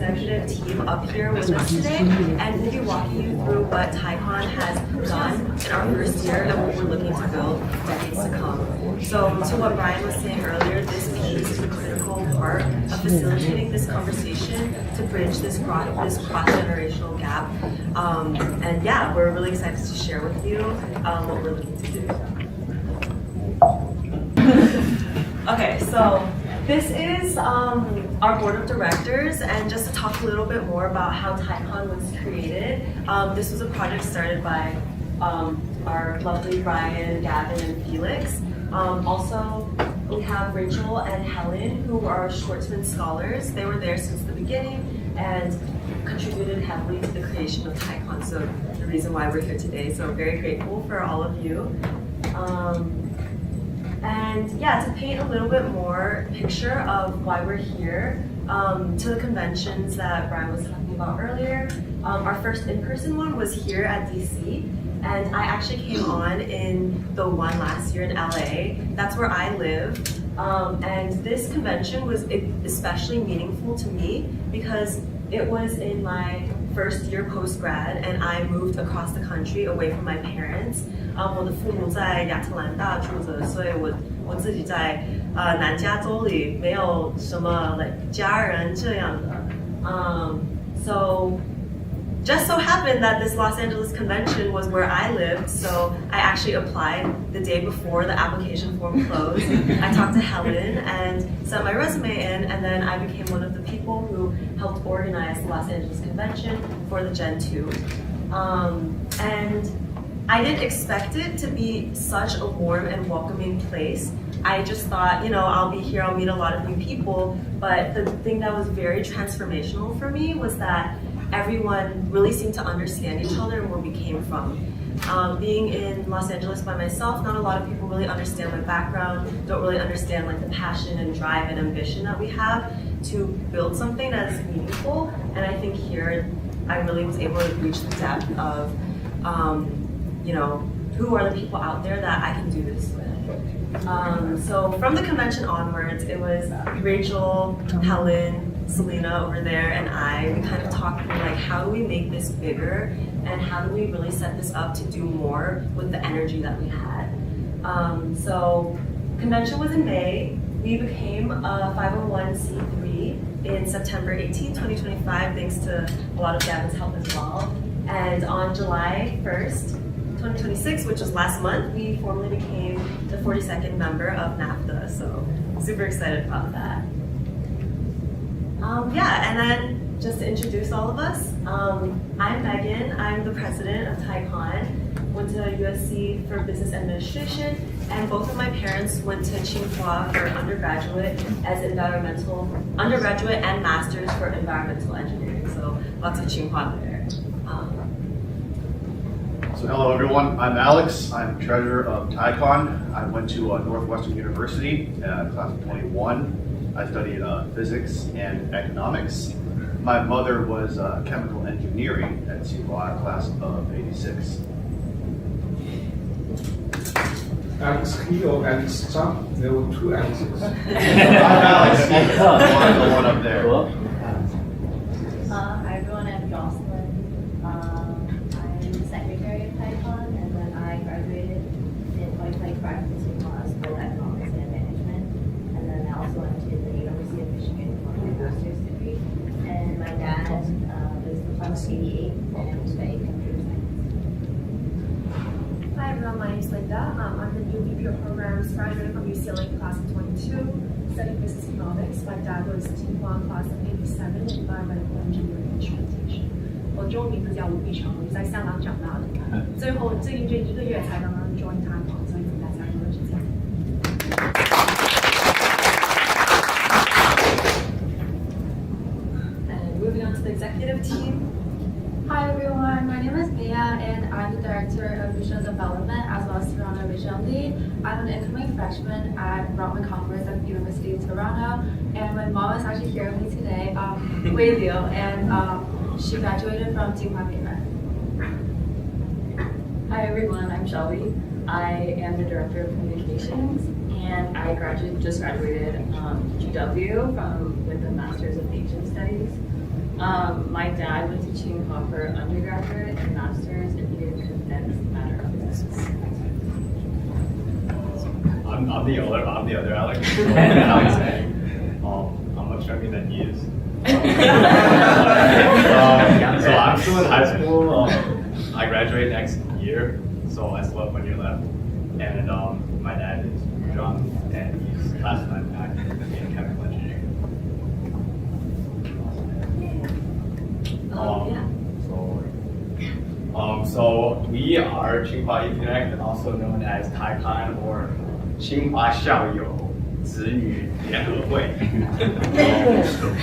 executive team up here with us today, and we'll be walking you through what TaiCon has done in our first year and what we're looking to build decades to come. So to what Brian was saying earlier, this piece is a critical part of facilitating this conversation to bridge this cross-generational gap. And yeah, we're really excited to share with you what we're looking to do. Okay, so this is our board of directors, and just to talk a little bit more about how TaiCon was created, this was a project started by our lovely Brian, Gavin, and Felix. Also, we have Rachel and Helen, who are Schwartzman scholars. They were there since the beginning and contributed heavily to the creation of TaiCon, so the reason why we're here today. So very grateful for all of you. And yeah, to paint a little bit more picture of why we're here, to the conventions that Brian was talking about earlier, our first in-person one was here at DC, and I actually came on in the one last year in LA. That's where I live, and this convention was especially meaningful to me because it was in my first year post-grad, and I moved across the country away from my parents. 我的父母在亚特兰大住着，所以我自己在南加州里没有什么家人这样的。So just so happened that this Los Angeles convention was where I lived, so I actually applied the day before the application form closed. I talked to Helen and sent my resume in, and then I became one of the people who helped organize the Los Angeles convention for the Gen 2. And I didn't expect it to be such a warm and welcoming place. I just thought, I'll be here, I'll meet a lot of new people, but the thing that was very transformational for me was that everyone really seemed to understand each other and where we came from. Being in Los Angeles by myself, not a lot of people really understand my background, don't really understand the passion and drive and ambition that we have to build something that's meaningful. And I think here, I really was able to reach the depth of, who are the people out there that I can do this with. So from the convention onwards, it was Rachel, Helen, Selena over there, and we kind of talked through how do we make this bigger and how do we really set this up to do more with the energy that we had. So convention was in May. We became a 501c3 in September 18, 2025, thanks to a lot of Gavin's help as well. And on July 1st, 2026, which was last month, we formally became the 42nd member of NAFTA, so super excited about that. And then just to introduce all of us, I'm Megan, I'm the president of TaiCon, went to USC for business administration, and both of my parents went to Tsinghua for undergraduate and masters for environmental engineering, so lots of Tsinghua there. So hello everyone, I'm Alex. I'm treasurer of TaiCon. I went to Northwestern University, class of 21. I studied physics and economics. My mother was chemical engineering at Tsinghua, class of 86. Alex He or Alex Zhang? There were two Alexes. I'm Alex He, the one up there. Hi everyone, I'm Jocelyn. I'm secretary of TaiCon, and then I graduated in 2025 from Tsinghua School of Economics and Management, and then I also went to the University of Michigan for my master's degree. And my dad is the class of 88 and studied computer science. Hi everyone, my name is Linda. I'm the new VP of Programs, graduated from UCLA class of 22, studying business economics. My dad was Tsinghua class of 87, environmental engineering and transportation. 我中文名字叫吴碧成，我是在香港长大的。最近这1个月才刚刚 join TaiCon，所以跟大家多多指教。And moving on to the executive team. Hi everyone, my name is Mia and I'm the Director of Regional Development as well as Toronto Regional Lead. I'm an incoming freshman at Broadman Commerce at the University of Toronto, and my mom is actually here with me today, Wei Liu, and she graduated from Tsinghua Mainland. Hi everyone, I'm Shelby. I am the Director of Communications, and I just graduated GW with a Master's of Asian Studies. My dad went to Tsinghua for undergraduate and master's, and he did a condensed matter of business. I'm the other Alex. Alex, I'm much younger than he is. So I'm still in high school. I graduate next year, so I still have 1 year left. And my dad is John, and he's class 9 back in chemical engineering. So we are Tsinghua Connect, also known as TaiCon or Tsinghua 校友子女联合会.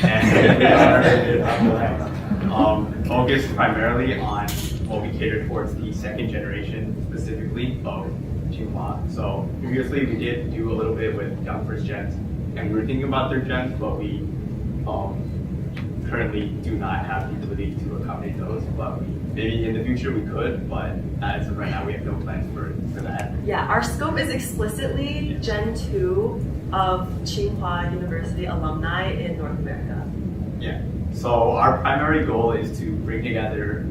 And we are focused primarily on what we cater towards the second generation specifically of Tsinghua. So previously we did do a little bit with young first gens, and we were thinking about third gens, but we currently do not have the ability to accommodate those, but maybe in the future we could, but as of right now we have no plans for that. Yeah, our scope is explicitly Gen 2 of Tsinghua University alumni in North America. Yeah. So our primary goal is to bring together,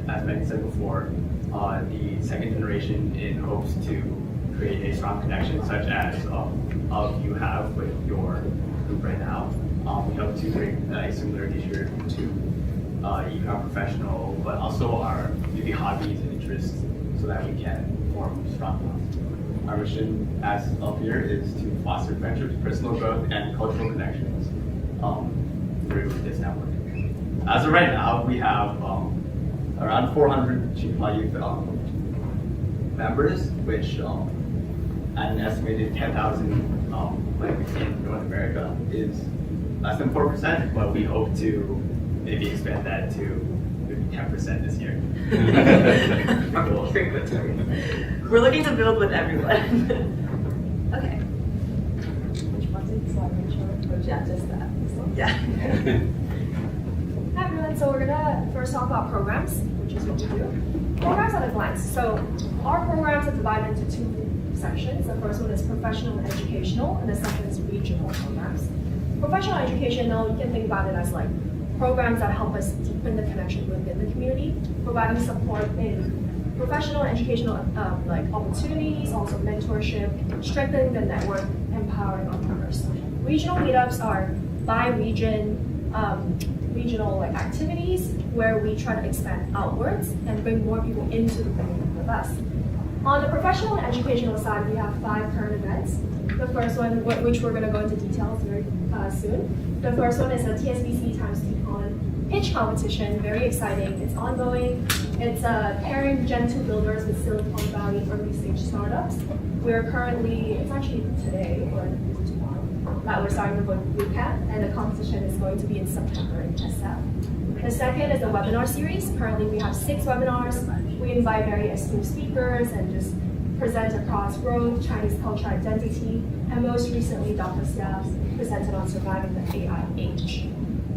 as Megan said before, the second generation in hopes to create a strong connection such as you have with your group right now. We hope to bring a similar teacher to econ professional, but also our maybe hobbies and interests so that we can form strong bonds. Our mission as up here is to foster friendships, personal growth, and cultural connections through this network. As of right now, we have around 400 Tsinghua youth members, which at an estimated 10,000 like in North America is less than 4%, but we hope to maybe expand that to maybe 10% this year. We're looking to build with everyone. Okay. Which one's it? So I'm sure. Yeah, just that. Yeah. Hi everyone, so we're gonna first talk about programs, which is what we do. Programs at a glance. So our programs are divided into two sections. The first one is professional and educational, and the second is regional programs. Professional educational, you can think about it as like programs that help us deepen the connection within the community, providing support in professional and educational like opportunities, also mentorship, strengthening the network, empowering entrepreneurs. Regional meetups are by region, regional like activities where we try to expand outwards and bring more people into the community with us. On the professional and educational side, we have 5 current events. The first one, which we're going to go into details very soon. The first one is a TSBC times TCon pitch competition. Very exciting. It's ongoing. It's pairing Gen 2 builders with Silicon Valley early stage startups. We're currently, it's actually today or tomorrow, that we're starting the boot camp, and the competition is going to be in September in SF. The second is a webinar series. Currently we have 6 webinars. We invite very esteemed speakers and just present across growth, Chinese culture identity, and most recently Dr. Xia presented on surviving the AI age.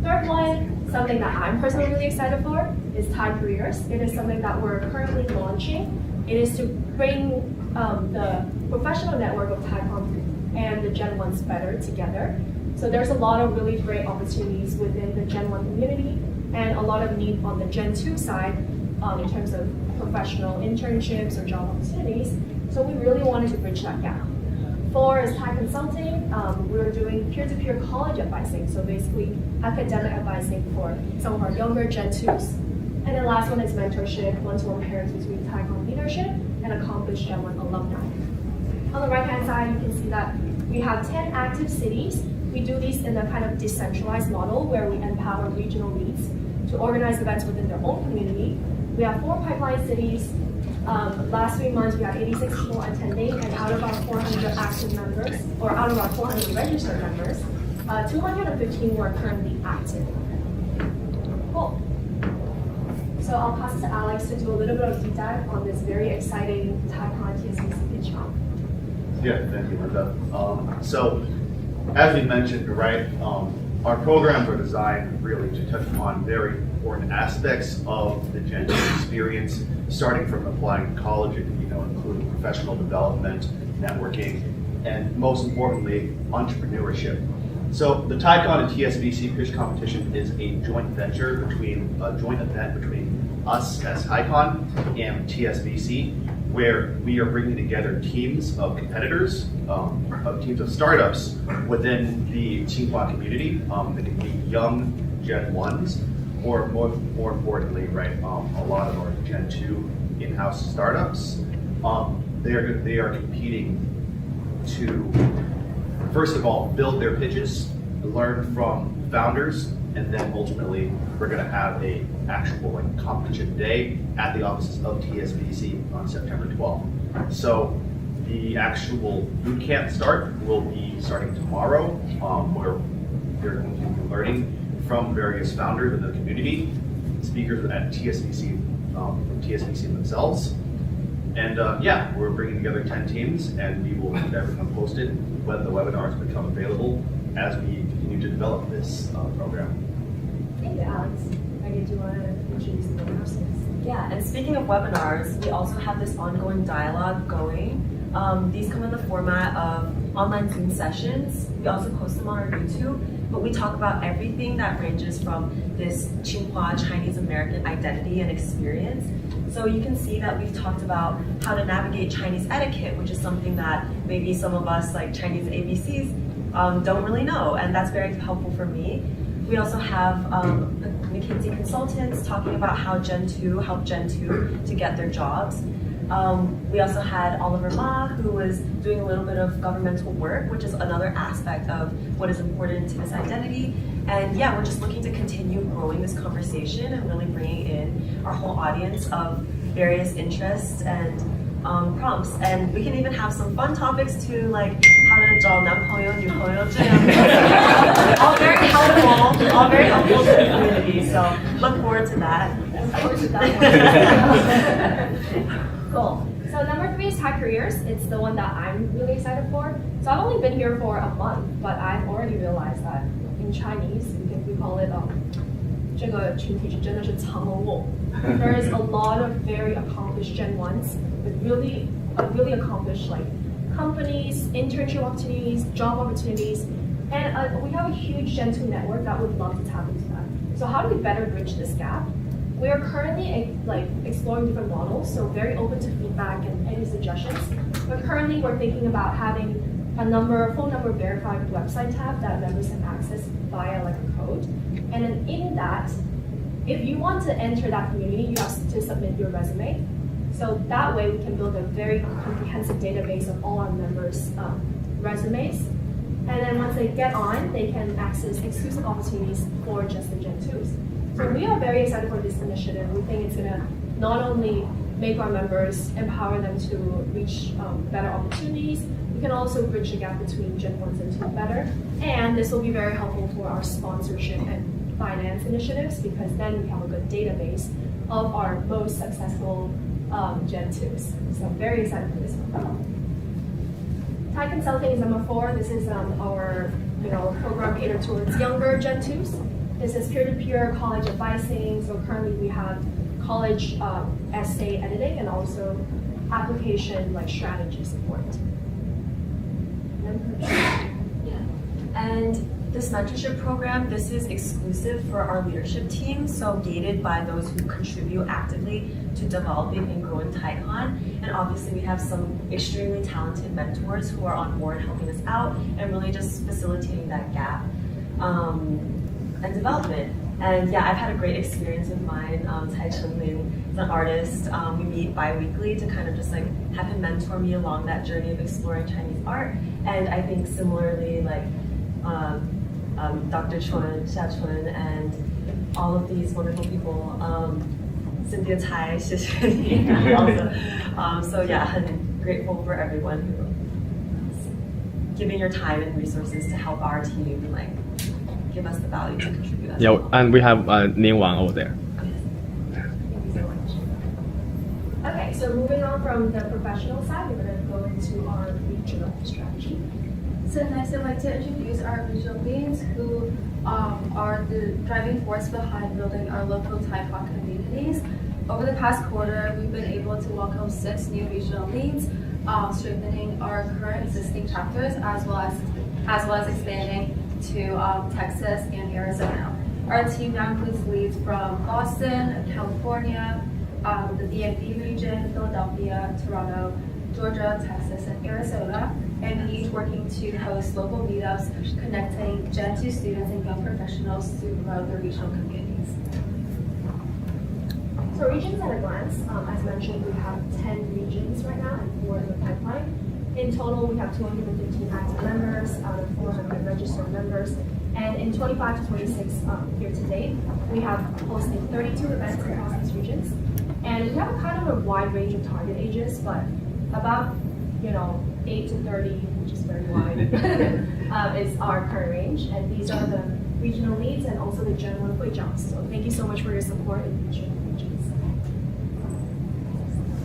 Third one, something that I'm personally really excited for, is Thai Careers. It is something that we're currently launching. It is to bring the professional network of TaiCon and the Gen 1s better together. So there's a lot of really great opportunities within the Gen 1 community and a lot of need on the Gen 2 side in terms of professional internships or job opportunities. So we really wanted to bridge that gap. 4 is Thai Consulting. We're doing peer-to-peer college advising, so basically academic advising for some of our younger Gen 2s. And the last one is mentorship, one-to-one pairings between TaiCon leadership and accomplished Gen 1 alumni. On the right-hand side, you can see that we have 10 active cities. We do these in a kind of decentralized model where we empower regional leads to organize events within their own community. We have 4 pipeline cities. Last 3 months, we had 86 people attending, and out of our 400 active members, or out of our 400 registered members, 215 were currently active. Cool. So I'll pass it to Alex to do a little bit of deep dive on this very exciting TaiCon TSBC pitch comp. Yeah, thank you, Linda. So, as we mentioned, right, our programs are designed really to touch upon very important aspects of the Gen 2 experience, starting from applying to college, including professional development, networking, and most importantly, entrepreneurship. So the TaiCon and TSBC pitch competition is a joint event between us as TaiCon and TSBC, where we are bringing together teams of competitors, teams of startups within the Tsinghua community. They can be young Gen 1s, or more importantly, right, a lot of our Gen 2 in-house startups. They are competing to, first of all, build their pitches, learn from founders, and then ultimately we're going to have a actual competition day at the offices of TSBC on September 12th. So the actual boot camp start will be starting tomorrow, where they're going to be learning from various founders in the community, speakers at TSBC, from TSBC themselves. And yeah, we're bringing together 10 teams, and we will keep everyone posted when the webinars become available as we continue to develop this program. Thank you, Alex. Megan, do you want to introduce the webinars? Yeah, and speaking of webinars, we also have this ongoing dialogue going. These come in the format of online Zoom sessions. We also post them on our YouTube, but we talk about everything that ranges from this Tsinghua Chinese American identity and experience. So you can see that we've talked about how to navigate Chinese etiquette, which is something that maybe some of us like Chinese ABCs don't really know, and that's very helpful for me. We also have McKinsey consultants talking about how Gen 2 helped Gen 2 to get their jobs. We also had Oliver Ma, who was doing a little bit of governmental work, which is another aspect of what is important to this identity. And yeah, we're just looking to continue growing this conversation and really bringing in our whole audience of various interests and prompts. And we can even have some fun topics too, like how to 找男朋友、女朋友这样。all very helpful to the community. So look forward to that. Cool. So number 3 is Tech Careers. It's the one that I'm really excited for. So I've only been here for a month, but I've already realized that in Chinese, we call it 这个群体是真的是藏龙卧. There is a lot of very accomplished Gen 1s with really accomplished like companies, internship opportunities, job opportunities, and we have a huge Gen 2 network that would love to tap into that. So how do we better bridge this gap? We are currently exploring different models, so very open to feedback and any suggestions. But currently we're thinking about having a phone number verified website tab that members can access via like a code. And then in that, if you want to enter that community, you have to submit your resume. So that way we can build a very comprehensive database of all our members' resumes. And then once they get on, they can access exclusive opportunities for just the Gen 2s. So we are very excited for this initiative. We think it's going to not only make our members, empower them to reach better opportunities, we can also bridge the gap between Gen 1s and 2 better. And this will be very helpful for our sponsorship and finance initiatives, because then we have a good database of our most successful Gen 2s. So I'm very excited for this one. Thai Consulting is number 4. This is our program catered towards younger Gen 2s. This is peer-to-peer college advising. So currently we have college essay editing and also application strategy support. And this mentorship program, this is exclusive for our leadership team, so gated by those who contribute actively to developing and growing TaiCon. And obviously we have some extremely talented mentors who are on board helping us out and really just facilitating that gap and development. And yeah, I've had a great experience with mine. Tai Chenlin is an artist. We meet bi-weekly to kind of just have him mentor me along that journey of exploring Chinese art. And I think similarly, Dr. Chun, Xia Chun, and all of these wonderful people, Cynthia Tai, also. So yeah, I'm grateful for everyone who is giving your time and resources to help our team give us the value to contribute as well. And we have a new one over there. Thank you so much. Okay, so moving on from the professional side, we're going to go into our regional strategy. So next, I'd like to introduce our regional leads who are the driving force behind building our local TaiCon communities. Over the past quarter, we've been able to welcome 6 new regional leads, strengthening our current existing chapters as well as expanding to Texas and Arizona. Our team now includes leads from Boston, California, the DMV region, Philadelphia, Toronto, Georgia, Texas, and Arizona, and each working to host local meetups connecting Gen 2 students and young professionals to grow their regional communities. So regions at a glance, as mentioned, we have 10 regions right now and 4 in the pipeline. In total, we have 215 active members out of 400 registered members. And in 25 to 26 year to date, we have hosted 32 events across these regions. And we have kind of a wide range of target ages, but about 8 to 30, which is very wide, is our current range. And these are the regional leads and also the general Huijiaos. So thank you so much for your support in the regional regions.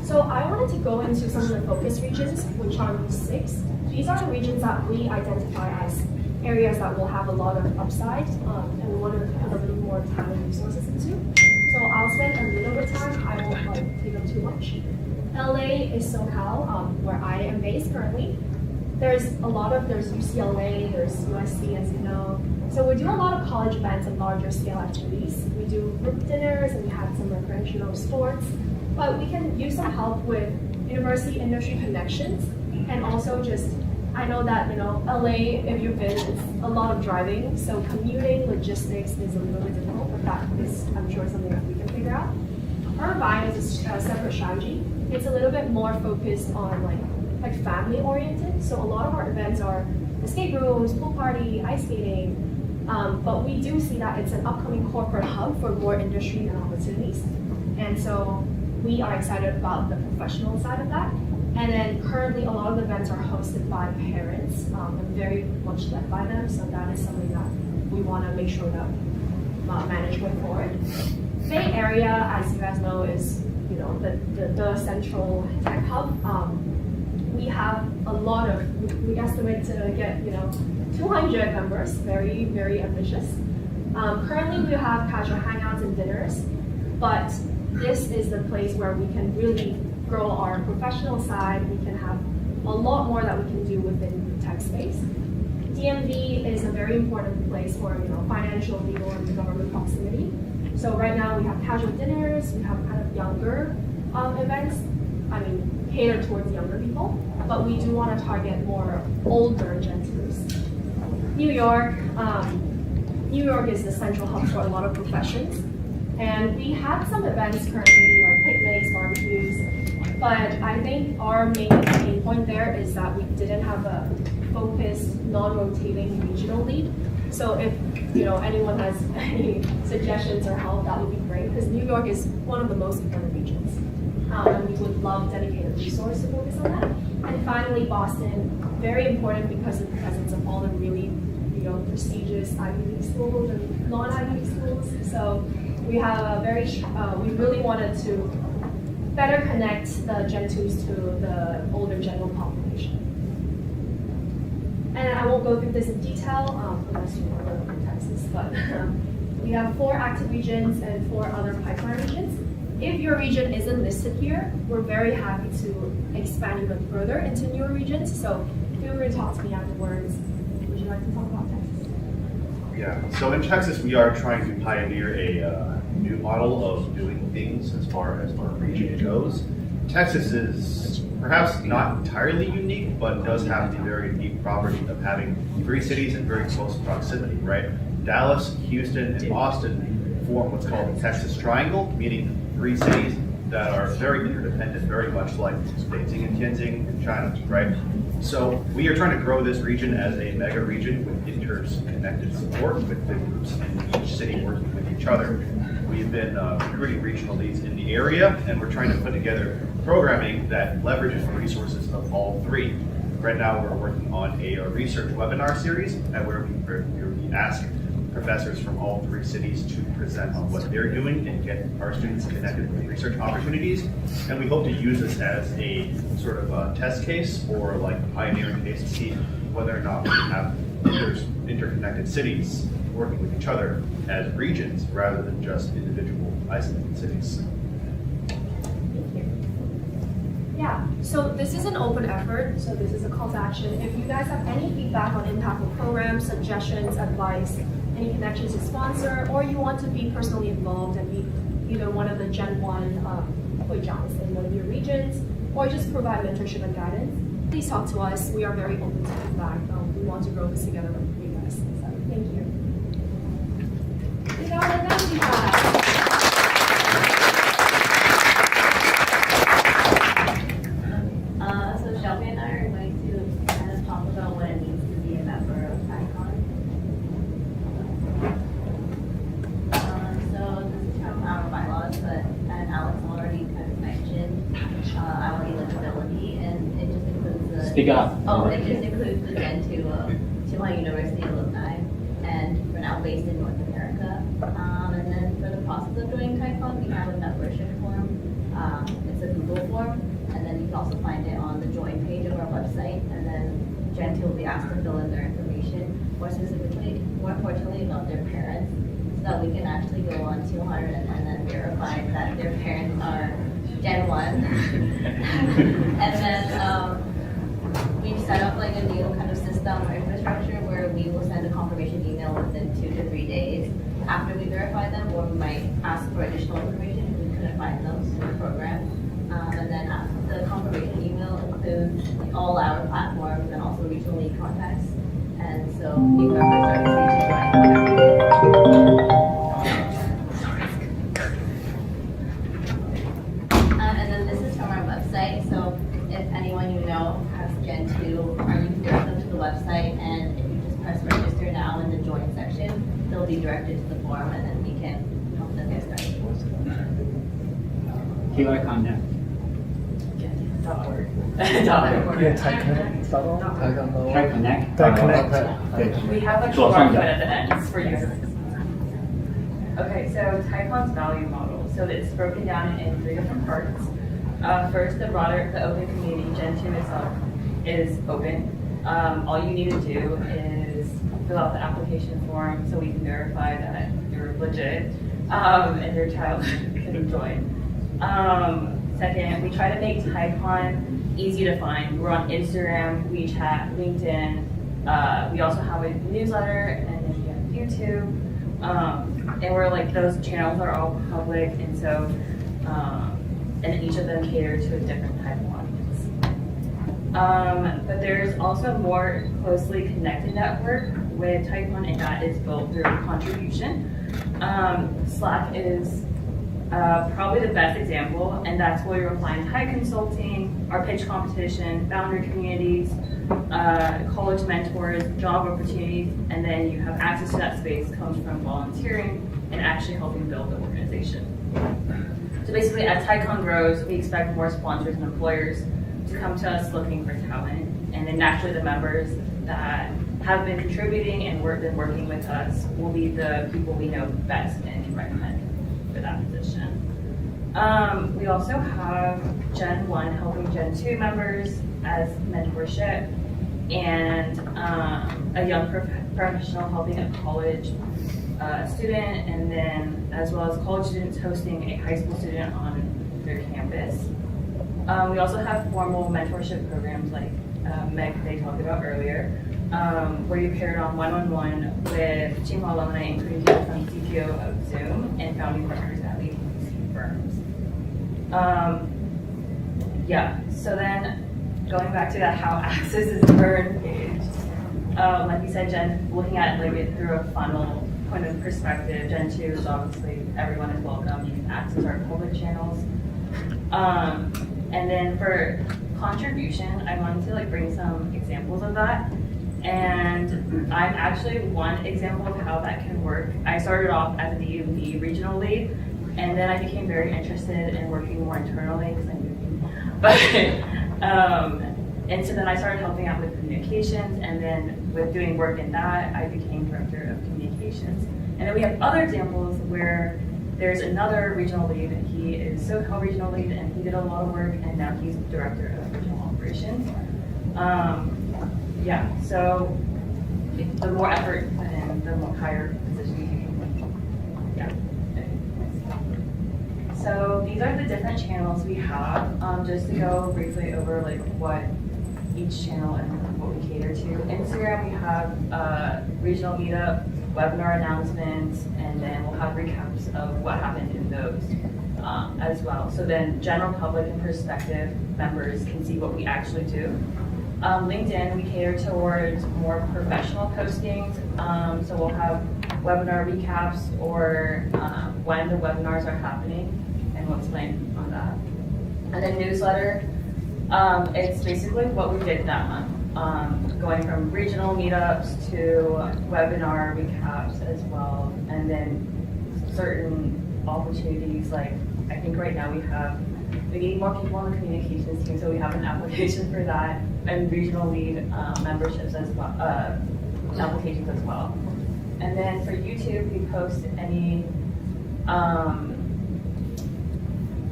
So I wanted to go into some of the focus regions, which are these 6. These are the regions that we identify as areas that will have a lot of upside, and we want to put a little more time and resources into. So I'll spend a little bit of time. I won't take up too much. LA is SoCal, where I am based currently. There's UCLA, there's USC, as you know. So we do a lot of college events and larger scale activities. We do group dinners and we have some recreational sports. But we can use some help with university industry connections, and also I know that LA, if you've been, it's a lot of driving, so commuting logistics is a little bit difficult, but that is, I'm sure, something that we can figure out. Irvine is a separate strategy. It's a little bit more focused on like family oriented. So a lot of our events are escape rooms, pool party, ice skating, but we do see that it's an upcoming corporate hub for more industry and opportunities, and so we are excited about the professional side of that. And then currently a lot of the events are hosted by parents and very much led by them. So that is something that we want to make sure that manage going forward. Bay Area, as you guys know, is the central tech hub. We have a lot of, we estimate to get 200 members, very, very ambitious. Currently we have casual hangouts and dinners, but this is the place where we can really grow our professional side. We can have a lot more that we can do within the tech space. DMV is a very important place for financial, legal, and government proximity. So right now we have casual dinners, we have kind of younger events, catered towards younger people, but we do want to target more older Gen 2s. New York is the central hub for a lot of professions. And we have some events currently, like picnics, barbecues, but I think our main point there is that we didn't have a focused, non-rotating regional lead. So if anyone has any suggestions or help, that would be great, because New York is one of the most important regions. And we would love dedicated resource to focus on that. And finally, Boston, very important because of the presence of all the really prestigious Ivy League schools and non-Ivy League schools. So we have we really wanted to better connect the Gen 2s to the older general population. And I won't go through this in detail unless you want to go to Texas, but we have 4 active regions and 4 other pipeline regions. If your region isn't listed here, we're very happy to expand even further into newer regions. So feel free to talk to me afterwards. Would you like to talk about Texas? Yeah, so in Texas, we are trying to pioneer a new model of doing things as far as our region goes. Texas is perhaps not entirely unique, but does have the very unique property of having 3 cities in very close proximity, right? Dallas, Houston, and Austin form what's called the Texas Triangle, meaning 3 cities that are very interdependent, very much like Beijing and Tianjin in China, right? So we are trying to grow this region as a mega region with interconnected support with big groups in each city working with each other. We've been recruiting regional leads in the area, and we're trying to put together programming that leverages the resources of all 3. Right now, we're working on a research webinar series where we ask professors from all 3 cities to present on what they're doing and get our students connected with research opportunities. And we hope to use this as a sort of a test case or like a pioneering case to see whether or not we can have interconnected cities working with each other as regions rather than just individual isolated cities. Yeah, Yeah, so this is an open effort, so this is a call to action. If you guys have any feedback on impactful programs, suggestions, advice, any connections to sponsor, or you want to be personally involved and be either one of the Gen 1 Huijians in one of your regions, or just provide mentorship and guidance, please talk to us. We are very open to feedback. We want to grow this together with you guys. So thank you. So Shelby and I are going to kind of talk about what it means to be a member of TICON. So this is from our bylaws, and Alex already kind of mentioned our eligibility, and it just includes the Speak up. Oh, it just includes the Gen 2 Tsinghua University alumni, and we're now based in North America. And then for the process of joining TICON, we have a membership form. It's a Google form, and then you can also find it on the join page of our website. And then Gen 2 will be asked to fill in their information, more specifically, more importantly, about their parents, so that we can actually go on 200 and then verify that their parents are Gen 1. And then we've set up like a new kind of system or infrastructure where we will send a confirmation email within 2 to 3 days after we verify them, or we might ask for additional information if we couldn't find them in the program. And then the confirmation email includes all our platforms and also regional lead contacts. And so new members are free to join whenever and then this is from our website. So if anyone you know has Gen 2, you can direct them to the website, and if you just press register now in the join section, they'll be directed to the form, and then we can help them get started. QR contact. TICON Connect. We have a QR code at the end for users. Okay, so TICON's value model. So it's broken down in 3 different parts. First, the open community, Gen 2 itself, is open. All you need to do is fill out the application form so we can verify that you're legit and your child can join. Second, we try to make TICON easy to find. We're on Instagram, WeChat, LinkedIn. We also have a newsletter, and then we have YouTube. And we're like, those channels are all public, and so, and each of them cater to a different type of audience. But there's also a more closely connected network with TICON, and that is built through contribution. Slack is probably the best example, and that's where you'll find high consulting, our pitch competition, founder communities, college mentors, job opportunities, and then you have access to that space comes from volunteering and actually helping build the organization. So basically, as TICON grows, we expect more sponsors and employers to come to us looking for talent, and then naturally the members that have been contributing and been working with us will be the people we know best and can recommend for that position. We also have Gen 1 helping Gen 2 members as mentorship, and a young professional helping a college student, and then as well as college students hosting a high school student on their campus. We also have formal mentorship programs like Meg they talked about earlier, where you paired on one-on-one with Tsinghua alumni, including people from CTO of Zoom and founding partners at leading VC firms. Yeah, so then going back to that how access is earned page, like we said, looking at it through a funnel point of perspective, Gen 2 is obviously everyone is welcome. You can access our public channels. And then for contribution, I wanted to bring some examples of that. And I'm actually one example of how that can work. I started off as a DUV regional lead, and then I became very interested in working more internally because I'm newbie. But and so then I started helping out with communications, and then with doing work in that, I became director of communications. And then we have other examples where there's another regional lead, and he is SoCal regional lead, and he did a lot of work, and now he's director of regional operations. Yeah, so the more effort you put in, the more higher position you can. Yeah. So these are the different channels we have. Just to go briefly over like what each channel and what we cater to. Instagram, we have regional meetup, webinar announcements, and then we'll have recaps of what happened in those as well. So then general public and prospective members can see what we actually do. LinkedIn, we cater towards more professional postings. So we'll have webinar recaps or when the webinars are happening, and we'll explain on that. And then newsletter, it's basically what we did that month, going from regional meetups to webinar recaps as well, and then certain opportunities. Like I think right now we need more people on the communications team, so we have an application for that, and regional lead memberships as well, applications as well. And then for YouTube, we post any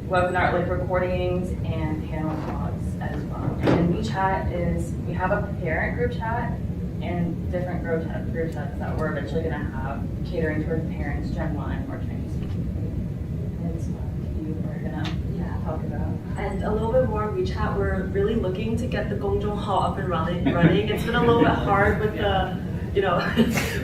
webinar like recordings and panel talks as well. And then WeChat is, we have a parent group chat and different group chats that we're eventually going to have catering towards parents, Gen 1 or Chinese speaking. And so you are going to talk about. And a little bit more on WeChat, we're really looking to get the Gongzhong Hall up and running. It's been a little bit hard with the,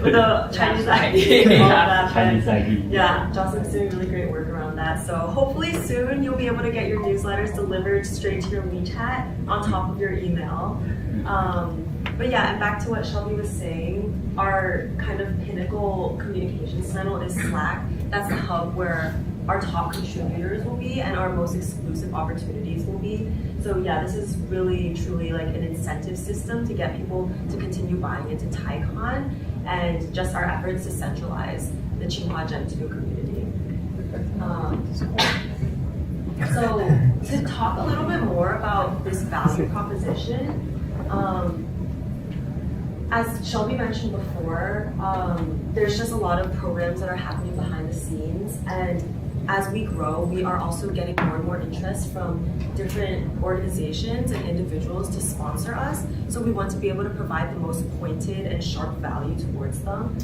with the Chinese ID and all that. Chinese ID. Yeah, Jocelyn's doing really great work around that. So hopefully soon you'll be able to get your newsletters delivered straight to your WeChat on top of your email. But yeah, and back to what Shelby was saying, our kind of pinnacle communications channel is Slack. That's the hub where our top contributors will be and our most exclusive opportunities will be. So yeah, this is really truly like an incentive system to get people to continue buying into TaiCon and just our efforts to centralize the Tsinghua Gen 2 community. So to talk a little bit more about this value proposition, as Shelby mentioned before, there's just a lot of programs that are happening behind the scenes, and as we grow, we are also getting more and more interest from different organizations and individuals to sponsor us. So we want to be able to provide the most pointed and sharp value towards them.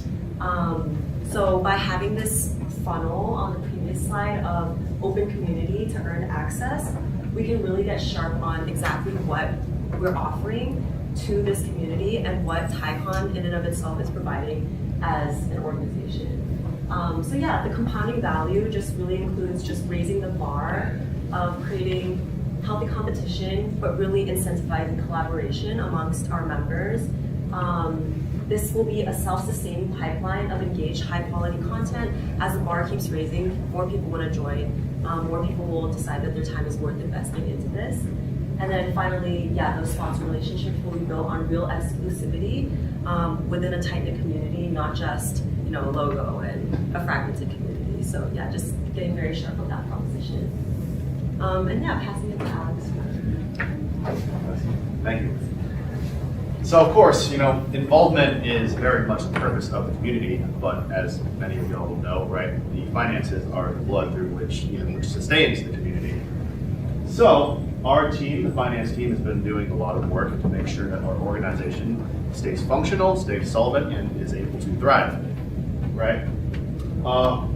So by having this funnel on the previous slide of open community to earn access, we can really get sharp on exactly what we're offering to this community and what TaiCon in and of itself is providing as an organization. So yeah, the compounding value just really includes just raising the bar of creating healthy competition, but really incentivizing collaboration amongst our members. This will be a self-sustaining pipeline of engaged, high-quality content. As the bar keeps raising, more people want to join. More people will decide that their time is worth investing into this. And then finally, yeah, those sponsor relationships will be built on real exclusivity within a tight-knit community, not just a logo and a fragmented community. So yeah, just getting very sharp on that proposition. And yeah, passing it to Alex. Thank you. So of course, involvement is very much the purpose of the community, but as many of y'all will know, right, the finances are the blood through which sustains the community. So our team, the finance team, has been doing a lot of work to make sure that our organization stays functional, stays solvent, and is able to thrive, right?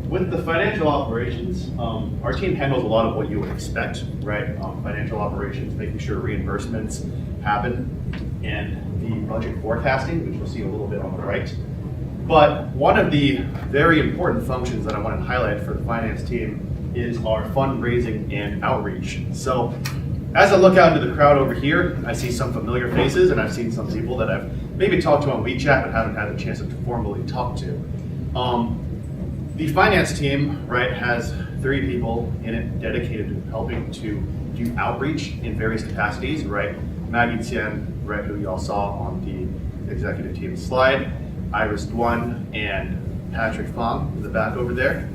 With the financial operations, our team handles a lot of what you would expect, right? Financial operations, making sure reimbursements happen, and the budget forecasting, which you'll see a little bit on the right. But one of the very important functions that I want to highlight for the finance team is our fundraising and outreach. So as I look out into the crowd over here, I see some familiar faces, and I've seen some people that I've maybe talked to on WeChat but haven't had a chance to formally talk to. The finance team, right, has 3 people in it dedicated to helping to do outreach in various capacities, right? Maggie Tian, right, who y'all saw on the executive team slide, Iris Duan, and Patrick Fong in the back over there.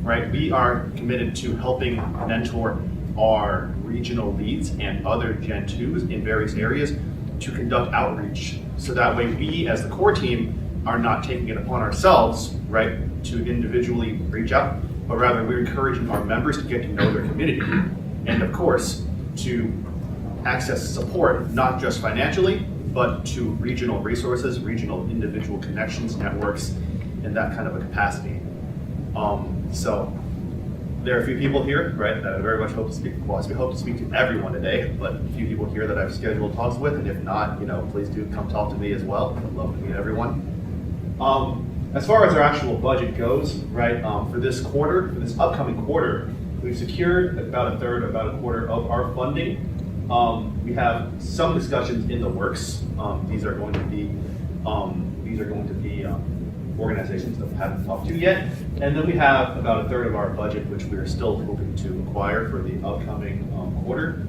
Right, we are committed to helping mentor our regional leads and other Gen 2s in various areas to conduct outreach. So that way we, as the core team, are not taking it upon ourselves, right, to individually reach out, but rather we're encouraging our members to get to know their community. And of course, to access support, not just financially, but to regional resources, regional individual connections, networks, and that kind of a capacity. So there are a few people here, right, that I very much hope to speak. Well, we hope to speak to everyone today, but a few people here that I've scheduled talks with, and if not, please do come talk to me as well. I'd love to meet everyone. As far as our actual budget goes, right, for this upcoming quarter, we've secured about a third, about a quarter of our funding. We have some discussions in the works. These are going to be organizations that we haven't talked to yet. And then we have about a third of our budget, which we are still hoping to acquire for the upcoming quarter.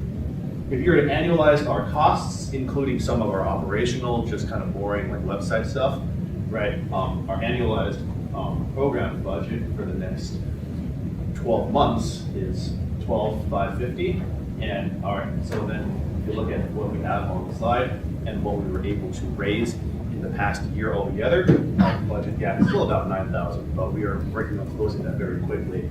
If you were to annualize our costs, including some of our operational, just kind of boring like website stuff, right? Our annualized program budget for the next 12 months is $12,550. And so then if you look at what we have on the slide and what we were able to raise in the past year altogether, our budget gap is still about $9,000, but we are working on closing that very quickly.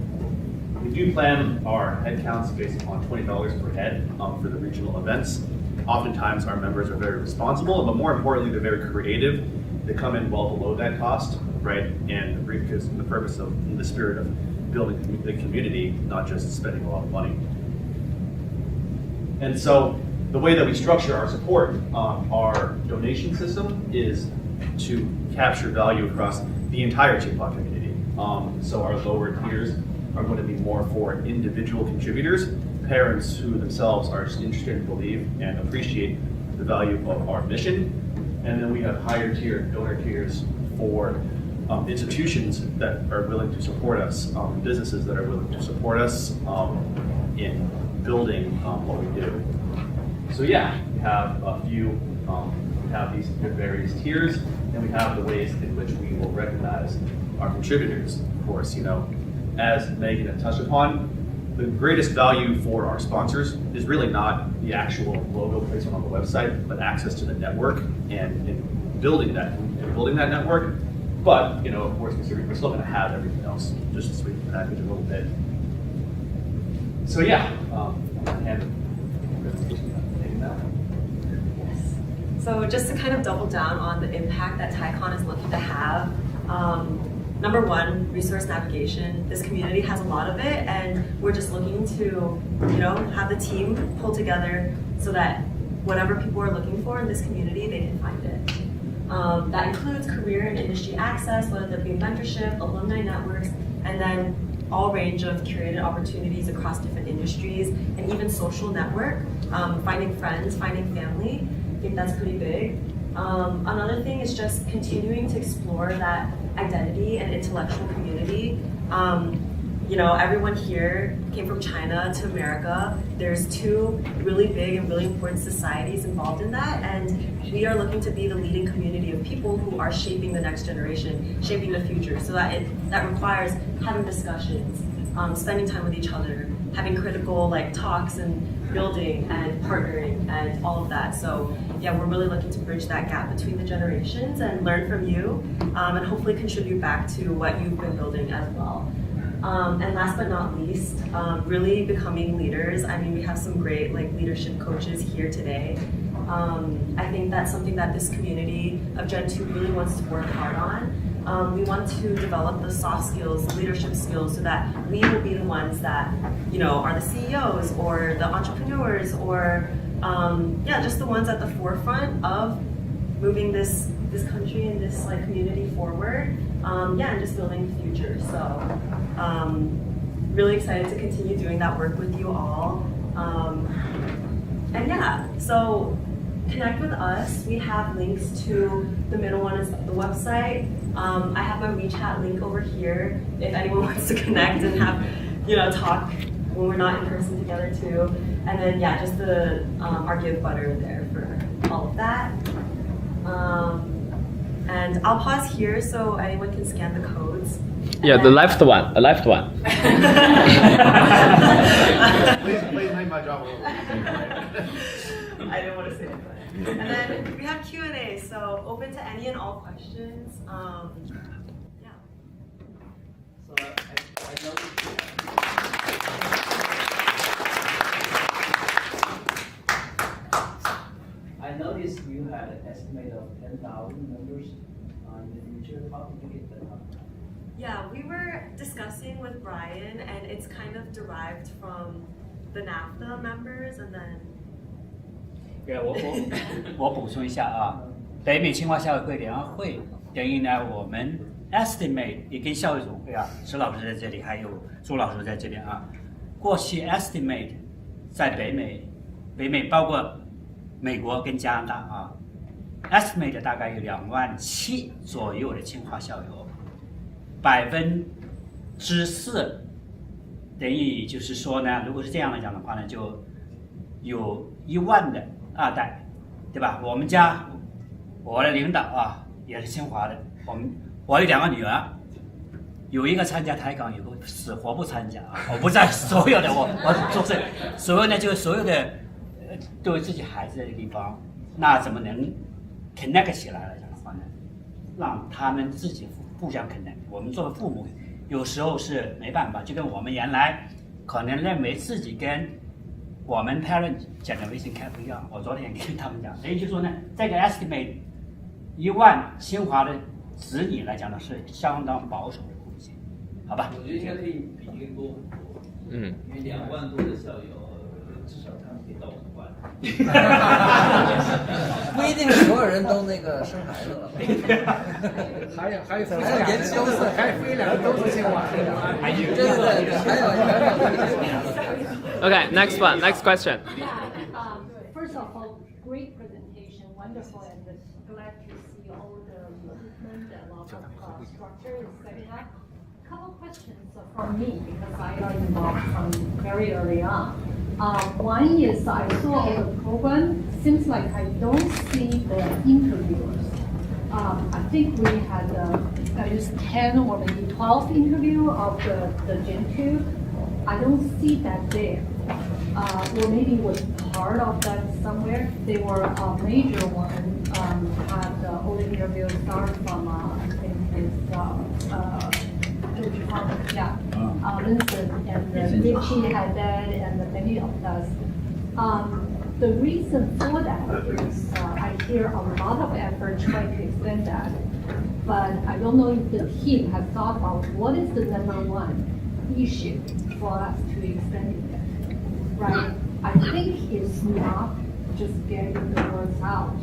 We do plan our head counts based upon $20 per head for the regional events. Oftentimes our members are very responsible, but more importantly, they're very creative. They come in well below that cost, right? And because in the spirit of building the community, not just spending a lot of money. And so the way that we structure our support, our donation system is to capture value across the entire TPOC community. So our lower tiers are going to be more for individual contributors, parents who themselves are interested in, believe, and appreciate the value of our mission. And then we have higher tier donor tiers for institutions that are willing to support us, businesses that are willing to support us in building what we do. So yeah, we have a few, we have these various tiers, and we have the ways in which we will recognize our contributors. Of course, as Megan had touched upon, the greatest value for our sponsors is really not the actual logo placement on the website, but access to the network and building that network. But of course, we're still going to have everything else, just to sweeten the package a little bit. So yeah, So just to kind of double down on the impact that TiCon is looking to have, number one, resource navigation. This community has a lot of it, and we're just looking to, have the team pull together so that whatever people are looking for in this community, they can find it. That includes career and industry access, whether that be mentorship, alumni networks, and then all range of curated opportunities across different industries, and even social network, finding friends, finding family. I think that's pretty big. Another thing is just continuing to explore that identity and intellectual community. Everyone here came from China to America. There's two really big and really important societies involved in that, and we are looking to be the leading community of people who are shaping the next generation, shaping the future. So that requires having discussions, spending time with each other, having critical talks and building and partnering and all of that. So yeah, we're really looking to bridge that gap between the generations and learn from you, and hopefully contribute back to what you've been building as well. And last but not least, really becoming leaders. I mean, we have some great leadership coaches here today. I think that's something that this community of Gen 2 really wants to work hard on. We want to develop the soft skills, leadership skills, so that we will be the ones that, are the CEOs or the entrepreneurs or, just the ones at the forefront of moving this country and this community forward. And just building the future. So, really excited to continue doing that work with you all. So connect with us. We have links to the middle one is the website. I have my WeChat link over here if anyone wants to connect and have, talk when we're not in person together too. And then just the our give butter there for all of that. And I'll pause here so anyone can scan the codes. Yeah, the left one. Please make my job a little easier. I didn't want to say it, but. And then we have Q&A, so open to any and all questions. Yeah. So I noticed you had an estimate of 10,000 members in the future. How did you get that number? Yeah, we were discussing with Brian, and it's kind of derived from the NAFTA members, and then. 对，我补充一下啊，北美清华校友会联合会等于呢，我们 estimate 也跟校友总会啊，石老师在这里，还有朱老师在这边啊。过去 estimate 在北美包括美国跟加拿大啊 ，estimate 大概有27000左右的清华校友，4%，等于就是说呢，如果是这样来讲的话呢，就有1万的2代，对吧？我们家我的领导啊也是清华的，我有2个女儿。有一个参加台港，有个死活不参加啊！我不在所有的，我做这所有呢，就是所有的都有自己孩子的地方，那怎么能 connect 起来了？讲的话呢，让他们自己互相 connect。我们作为父母，有时候是没办法，就跟我们原来可能认为自己跟我们 parent generation 不一样。我昨天跟他们讲，所以就说呢，这个 estimate 1万清华的子女来讲呢，是相当保守的。好吧，我觉得应该可以比这个多很多。因为2万多的校友，至少他们可以到5万。不一定所有人都那个生孩子了。还有研究生，还有飞2个都是清华的。对，还有。Okay, next one, next question. First of all, great presentation, wonderful, and glad to see all the movement and a lot of structure is setting up. Couple questions from me because I got involved from very early on. One is I saw all the program. Seems like I don't see the interviewers. I think we had at least 10 or maybe 12 interview of the Gen 2. I don't see that there. Or maybe was part of that somewhere. They were a major one. Had all the interviews start from I think it's yeah, Vincent and Richie had that, and many of us. The reason for that is I hear a lot of effort trying to extend that, but I don't know if the team has thought about what is the #1 issue for us to extend it, right? I think it's not just getting the words out.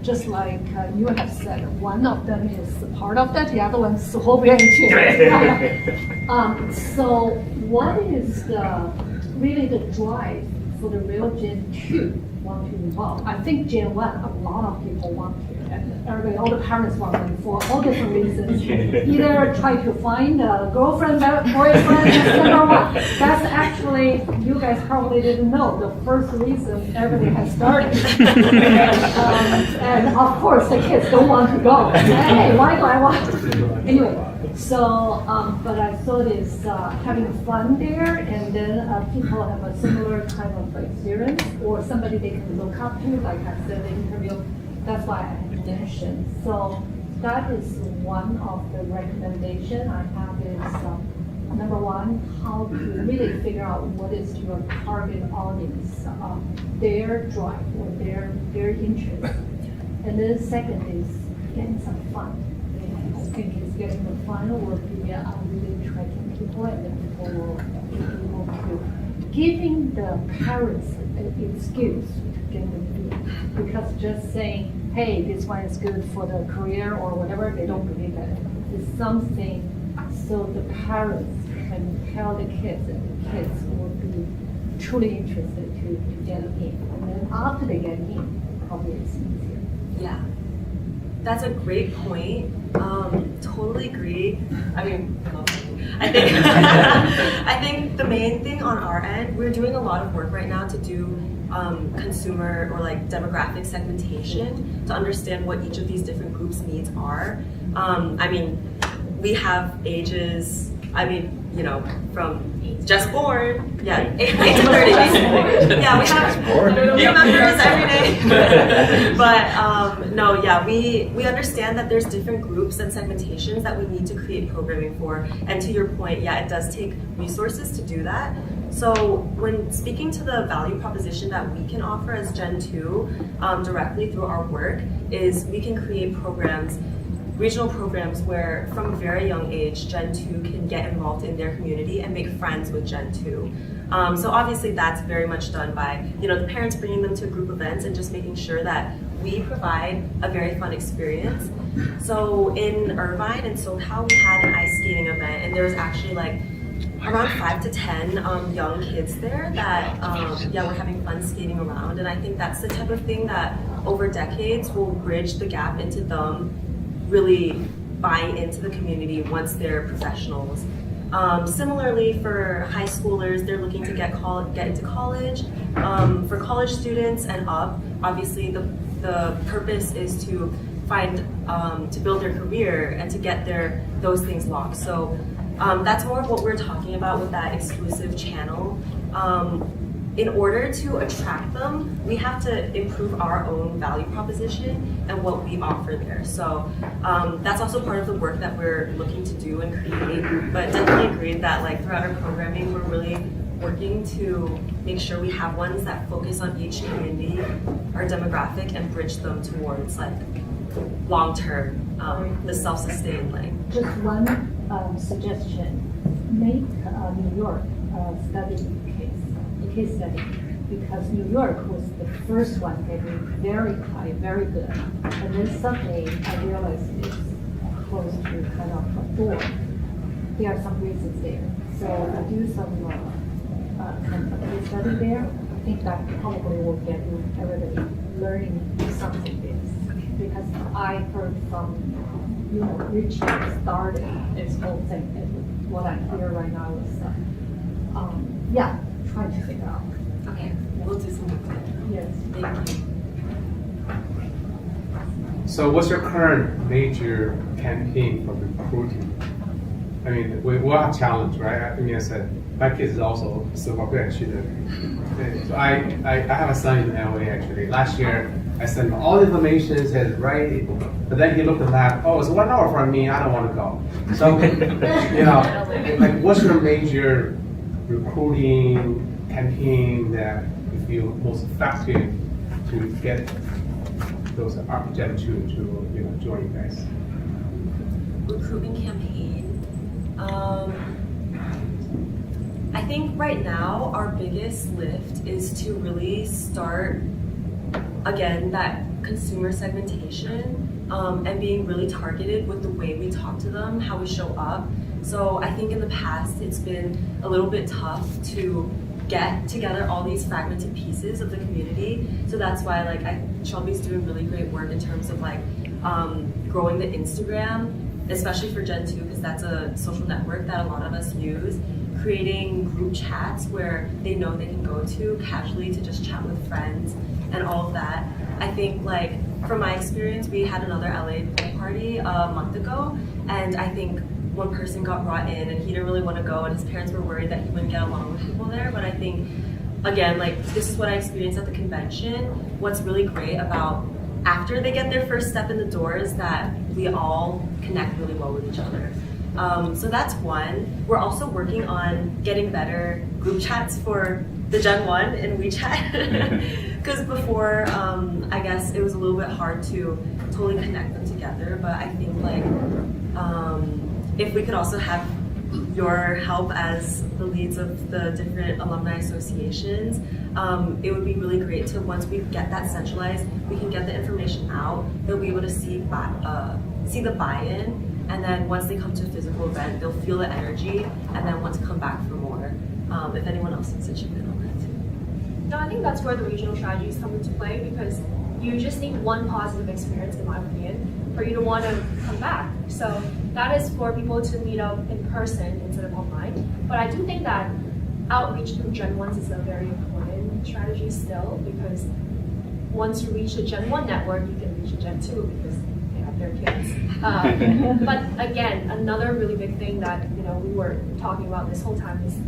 Just like you have said, one of them is part of that, the other one is 死活不愿意去。So what is really the drive for the real Gen 2 want to involve? I think Gen 1, a lot of people want to, and everybody, all the parents want them for all different reasons. Either try to find a girlfriend, boyfriend, that's #1. That's actually, you guys probably didn't know, the first reason everything has started. And of course, the kids don't want to go. Hey, why do I want to? Anyway, so, but I thought it's having fun there, and then people have a similar kind of experience, or somebody they can look up to, like I said in the interview. That's why I mentioned. So that is one of the recommendation I have is #1, how to really figure out what is your target audience, their drive or their interest. And then second is getting some fun. I think it's getting the fun will be really tracking people, and then people will be able to giving the parents an excuse to get them to do it. Because just saying, hey, this one is good for the career or whatever, they don't believe it. It's something so the parents can tell the kids, and the kids will be truly interested to get in. And then after they get in, probably it's easier. Yeah, that's a great point. Totally agree. I mean, I think I think the main thing on our end, we're doing a lot of work right now to do consumer or like demographic segmentation to understand what each of these different groups' needs are. I mean, we have ages. I mean, you know, from just born, yeah, 8 to 30. Yeah, we have new members every day. But no, yeah, we understand that there's different groups and segmentations that we need to create programming for. And to your point, yeah, it does take resources to do that. So when speaking to the value proposition that we can offer as Gen 2 directly through our work is we can create programs regional programs where from a very young age, Gen 2 can get involved in their community and make friends with Gen 2. So obviously that's very much done by, the parents bringing them to group events and just making sure that we provide a very fun experience. So in Irvine and SoCal, we had an ice skating event, and there was actually like around 5 to 10 young kids there that were having fun skating around. And I think that's the type of thing that over decades will bridge the gap into them really buying into the community once they're professionals. Similarly, for high schoolers, they're looking to get into college. For college students and up, obviously the purpose is to find to build their career and to get those things locked. So that's more of what we're talking about with that exclusive channel. In order to attract them, we have to improve our own value proposition and what we offer there. So that's also part of the work that we're looking to do and create. But definitely agreed that like throughout our programming, we're really working to make sure we have ones that focus on each community, our demographic, and bridge them towards like long-term, the self-sustained like. Just one suggestion: make New York study case study, because New York was the first one getting very high, very good, and then suddenly I realized it's close to kind of a door. There are some reasons there, so do some kind of case study there. I think that probably will get everybody learning something there, because I heard from Richard started this whole thing, and what I hear right now is trying to figure out. Okay, we'll do some work. Yes. Thank you. So what's your current major campaign for recruiting? I mean, we all have challenge, right? I mean, I said, my kids is also civil So I have a son in LA actually. Last year, I sent him all the information, said, right, but then he looked at that, oh, it's 1 hour from me, I don't want to go. So, like what's your major recruiting campaign that you feel most effective to get those Gen 2 to join you guys? Recruitment campaign. I think right now our biggest lift is to really start again that consumer segmentation and being really targeted with the way we talk to them, how we show up. So I think in the past it's been a little bit tough to get together all these fragmented pieces of the community. So that's why Shelby's doing really great work in terms of growing the Instagram, especially for Gen 2, because that's a social network that a lot of us use, creating group chats where they know they can go to casually to just chat with friends and all of that. I think from my experience, we had another LA pool party a month ago, and I think one person got brought in and he didn't really want to go, and his parents were worried that he wouldn't get along with people there. But I think, again, this is what I experienced at the convention. What's really great about after they get their first step in the door is that we all connect really well with each other. So that's one. We're also working on getting better group chats for the Gen 1 in WeChat. Because before, I guess it was a little bit hard to totally connect them together. But I think if we could also have your help as the leads of the different alumni associations, it would be really great to, once we get that centralized, we can get the information out, they'll be able to see the buy-in, and then once they come to a physical event, they'll feel the energy, and then want to come back for more. If anyone else wants to chip in on that too. No, I think that's where the regional strategies come into play, because you just need one positive experience, in my opinion, for you to want to come back. So that is for people to meet up in person instead of online. But I do think that outreach through Gen 1s is a very important strategy still, because once you reach the Gen 1 network, you can reach a Gen 2 because they have their kids. But again, another really big thing that we were talking about this whole time is,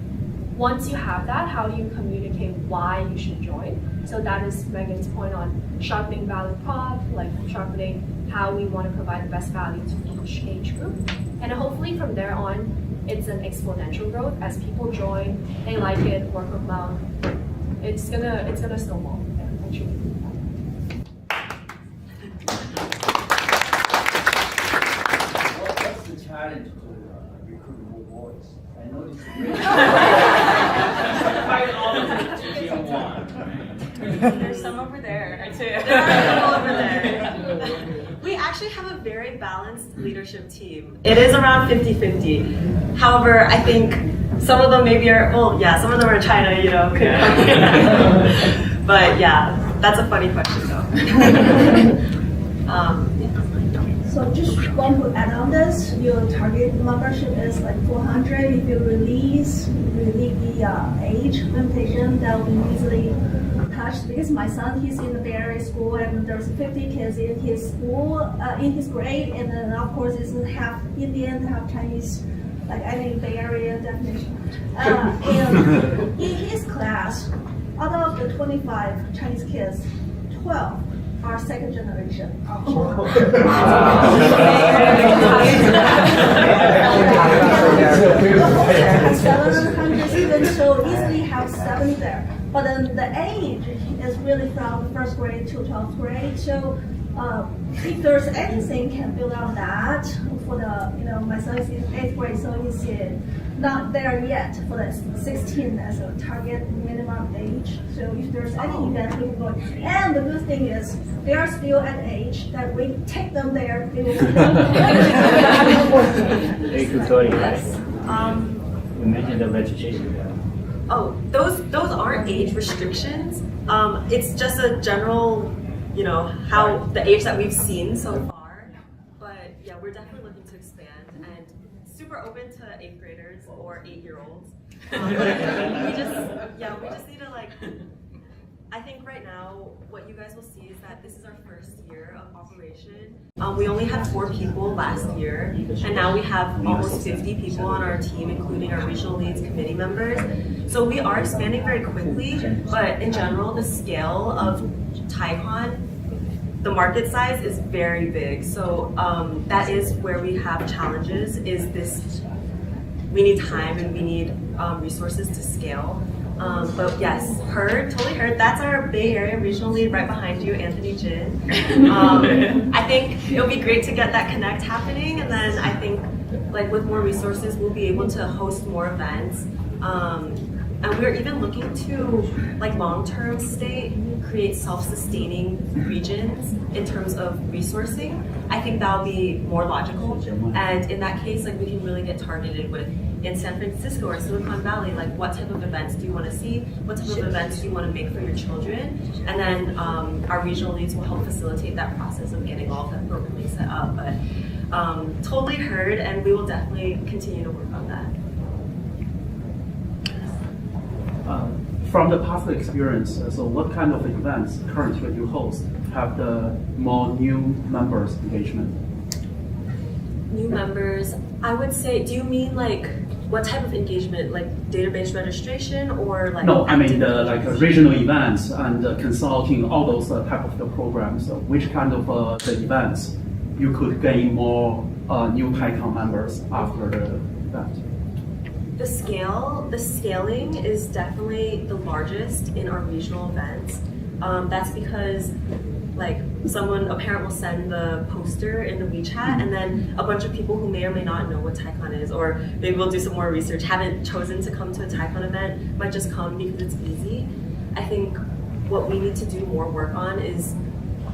once you have that, how do you communicate why you should join? So that is Megan's point on sharpening value prop, sharpening how we want to provide the best value to each age group. And hopefully from there on, it's an exponential growth. As people join, they like it, word of mouth, it's gonna snowball eventually. girls. I noticed. Quite all of them. There's some over there too. There are people over there. We actually have a very balanced leadership team. It is around 50-50. However, I think some of them maybe are, well, yeah, some of them are in China, you know. But yeah, that's a funny question though. So just want to add on this, your target membership is like 400. If you relieve the age limitation, that will be easily touched. Because my son, he's in the Bay Area school, and there's 50 kids in his school, in his grade, and then of course it's half Indian, half Chinese, like any Bay Area definition. And in his class, out of the 25 Chinese kids, 12 are second generation. 700 students, so easily have 70 there. But then the age is really from first grade to 12th grade. So if there's anything can build on that for the, my son is in 8th grade, so he's not there yet for the 16 as a target minimum age. So if there's any event we can go. And the good thing is they are still at age that we take them there. They will see them. 8 to 30, right? Yes. You mentioned the registration. Oh, those aren't age restrictions. It's just a general, how the age that we've seen so far. But yeah, we're definitely looking to expand and super open to 8th graders or 8-year-olds. We just need to I think right now what you guys will see is that this is our first year of operation. We only had 4 people last year, and now we have almost 50 people on our team, including our regional leads committee members. So we are expanding very quickly, but in general, the scale of TaiCon, the market size is very big. So that is where we have challenges, we need time and we need resources to scale. But yes, totally heard. That's our Bay Area regional lead right behind you, Anthony Jin. I think it'll be great to get that connect happening, and then I think with more resources, we'll be able to host more events. And we're even looking to long-term create self-sustaining regions in terms of resourcing. I think that'll be more logical. And in that case, we can really get targeted in San Francisco or Silicon Valley, what type of events do you want to see? What type of events do you want to make for your children? And then our regional leads will help facilitate that process of getting all of that programming set up. But totally heard, and we will definitely continue to work on that. From the past experience, so what kind of events currently you host have the more new members engagement? New members, I would say, do you mean what type of engagement, database registration or No, I mean the regional events and consulting, all those type of the programs. So which kind of the events you could gain more new TaiCon members after the event? The scaling is definitely the largest in our regional events. That's because a parent will send the poster in the WeChat, and then a bunch of people who may or may not know what TaiCon is, or maybe we'll do some more research, haven't chosen to come to a TaiCon event, might just come because it's easy. I think what we need to do more work on is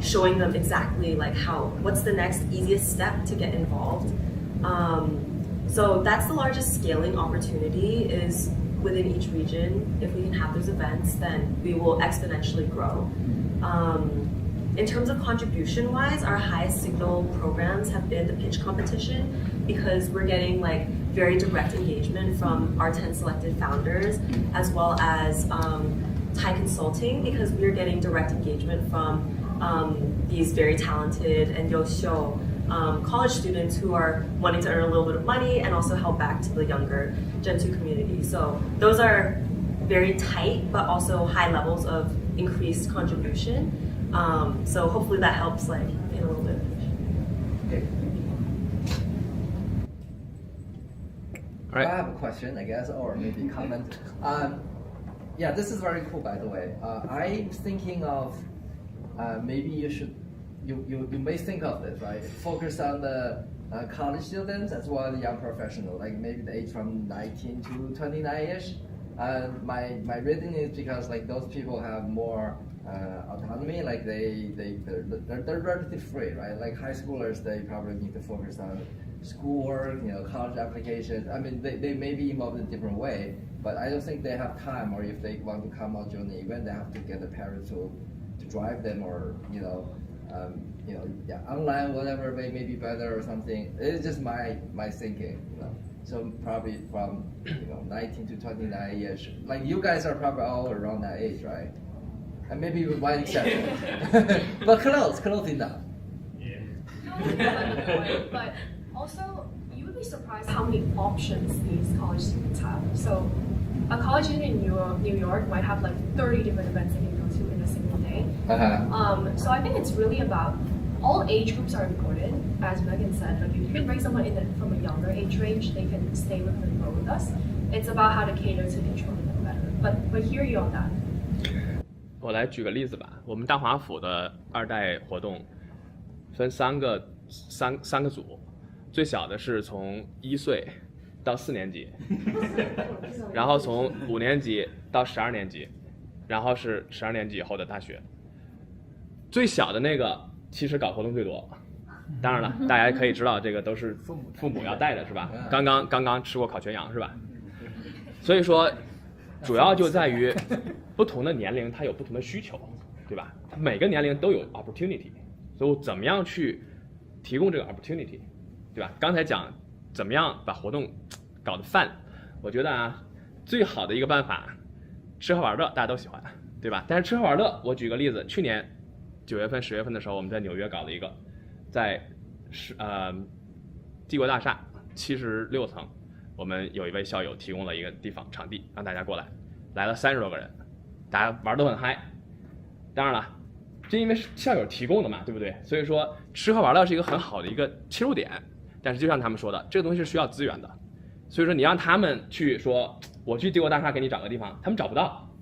showing them exactly what's the next easiest step to get involved. So that's the largest scaling opportunity is within each region. If we can have those events, then we will exponentially grow. In terms of contribution-wise, our highest signal programs have been the pitch competition because we're getting very direct engagement from our 10 selected founders, as well as Thai Consulting, because we're getting direct engagement from these very talented and Yosho college students who are wanting to earn a little bit of money and also help back to the younger Gen 2 community. So those are very tight, but also high levels of increased contribution. So hopefully that helps in a little bit. Okay. All right. I have a question, I guess, or maybe a comment. Yeah, this is very cool, by the way. I'm thinking of maybe you may think of this, right? Focus on the college students as well as young professionals, like maybe the age from 19 to 29-ish. My reason is because like those people have more autonomy, like they're relatively free, right? Like high schoolers, they probably need to focus on schoolwork, college applications. I mean, they may be involved in a different way, but I don't think they have time, or if they want to come out during the event, they have to get the parents to drive them, or online, whatever may be better or something. It's just my thinking, So probably from 19 to 29 years. Like you guys are probably all around that age, right? And maybe with one exception, but close enough. But also, you would be surprised how many options these college students have. So, a college student in New York might have like 30 different events they can go to in a single day. So I think it's really about all age groups are important. As Megan said, like if you can bring someone in from a younger age range, they can stay with and grow with us. It's about how to cater to each one of them better. But hear you on that. 我来举个例子吧，我们大华府的2代活动分三个组，最小的是从1岁到4年级，然后从5年级到12年级，然后是12年级以后的大学。最小的那个其实搞活动最多，当然了，大家可以知道这个都是父母要带的是吧？刚刚吃过烤全羊是吧？所以说。主要就在于不同的年龄它有不同的需求，对吧？每个年龄都有 opportunity， 所以怎么样去提供这个 opportunity， 对吧？刚才讲怎么样把活动搞得 fun， 我觉得最好的一个办法，吃喝玩乐大家都喜欢，对吧？但是吃喝玩乐，我举个例子，去年9月份、10月份的时候，我们在纽约搞了一个，在帝国大厦76层。我们有一位校友提供了一个地方场地，让大家过来，来了30多个人，大家玩得很嗨。当然了，这因为是校友提供的嘛，对不对？所以说吃喝玩乐是一个很好的一个切入点。但是就像他们说的，这个东西是需要资源的，所以说你让他们去说我去帝国大厦给你找个地方，他们找不到，